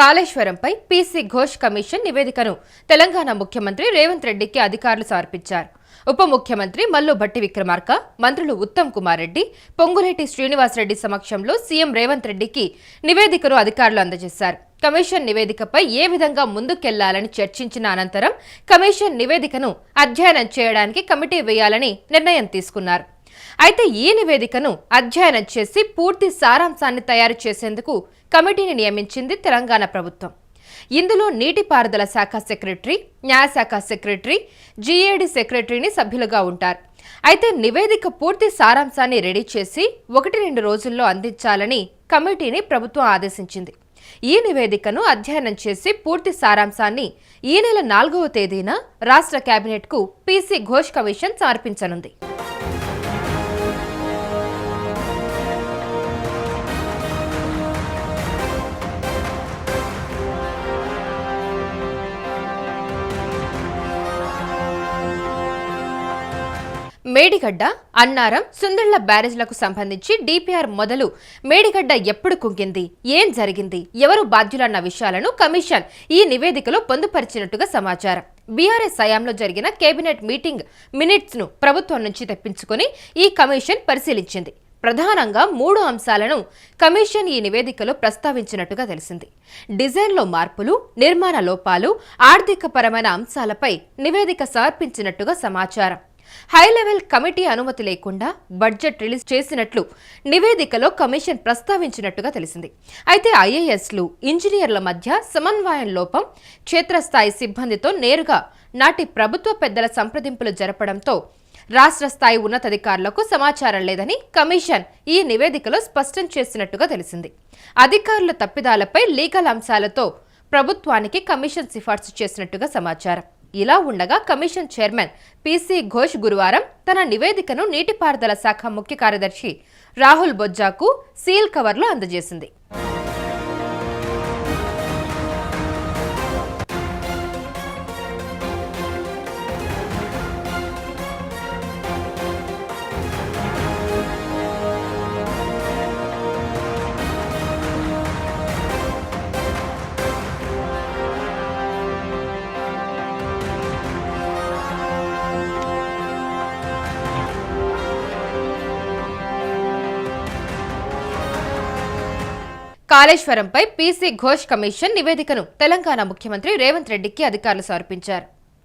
కాళేశ్వరంపై PC Ghosh commission నివేదికను తెలంగాణ ముఖ్యమంత్రి రేవంత్ రెడ్డికి అధికారులు సమర్పించారు. ఉప ముఖ్యమంత్రి మల్లు భట్టి విక్రమార్క, మంత్రులు ఉత్తమ్ కుమార్ రెడ్డి, పొంగులేటి శ్రీనివాసరెడ్డి సమక్షంలో సీఎం రేవంత్ రెడ్డికి నివేదికను అధికారులు అందజేశారు. కమిషన్ నివేదికపై ఏ విధంగా ముందుకెళ్లాలని చర్చించిన అనంతరం కమిషన్ నివేదికను అధ్యయనం చేయడానికి కమిటీ వేయాలని నిర్ణయం తీసుకున్నారు. అయితే ఈ నివేదికను అధ్యయనం చేసి పూర్తి సారాంశాన్ని తయారు చేసేందుకు కమిటీని నియమించింది తెలంగాణ ప్రభుత్వం. ఇందులో నీటిపారుదల శాఖ సెక్రటరీ, న్యాయశాఖ సెక్రటరీ, జీఏడీ సెక్రటరీని సభ్యులుగా ఉంటారు. అయితే నివేదిక పూర్తి సారాంశాన్ని రెడీ చేసి 1-2 రోజుల్లో అందించాలని కమిటీని ప్రభుత్వం ఆదేశించింది. ఈ నివేదికను అధ్యయనం చేసి పూర్తి సారాంశాన్ని ఈ నెల 4వ తేదీన రాష్ట్ర కేబినెట్కు పీసీ ఘోష్ కమిషన్ సమర్పించనుంది. మేడిగడ్డ, అన్నారం, సుందిళ్ల బ్యారేజ్లకు సంబంధించి డీపీఆర్ మొదలు మేడిగడ్డ ఎప్పుడు కుంగింది, ఏం జరిగింది, ఎవరు బాధ్యులన్న విషయాలను కమిషన్ ఈ నివేదికలో పొందుపరిచినట్టుగా సమాచారం. బీఆర్ఎస్ హయాంలో జరిగిన కేబినెట్ మీటింగ్ మినిట్స్ ను ప్రభుత్వం నుంచి తెప్పించుకుని ఈ కమిషన్ పరిశీలించింది. ప్రధానంగా 3 అంశాలను కమిషన్ ఈ నివేదికలో ప్రస్తావించినట్టుగా తెలిసింది. డిజైన్లో మార్పులు, నిర్మాణ లోపాలు, ఆర్థికపరమైన అంశాలపై నివేదిక సమర్పించినట్టుగా సమాచారం. హైలెవెల్ కమిటీ అనుమతి లేకుండా బడ్జెట్ రిలీజ్ చేసినట్లు నివేదికలో కమిషన్ ప్రస్తావించినట్టుగా తెలిసింది. అయితే ఐఏఎస్లు, ఇంజనీర్ల మధ్య సమన్వయం లోపం, క్షేత్రస్థాయి సిబ్బందితో నేరుగా నాటి ప్రభుత్వ పెద్దల సంప్రదింపులు జరపడంతో రాష్ట్ర స్థాయి ఉన్నతాధికారులకు సమాచారం లేదని కమిషన్ ఈ నివేదికలో స్పష్టం చేసినట్టుగా తెలిసింది. అధికారుల తప్పిదాలపై లీగల్ అంశాలతో ప్రభుత్వానికి కమిషన్ సిఫార్సు చేసినట్టుగా సమాచారం. ఇలా ఉండగా కమిషన్ చైర్మన్ పీసీ ఘోష్ గురువారం తన నివేదికను నీటిపారుదల శాఖ ముఖ్య కార్యదర్శి రాహుల్ బొజ్జాకు సీల్ కవర్లో అందజేసింది. కాళేశ్వరంపై పీసీ ఘోష్ కమిషన్ నివేదికను తెలంగాణ ముఖ్యమంత్రి రేవంత్ రెడ్డికి అధికారులు సమర్పించారు.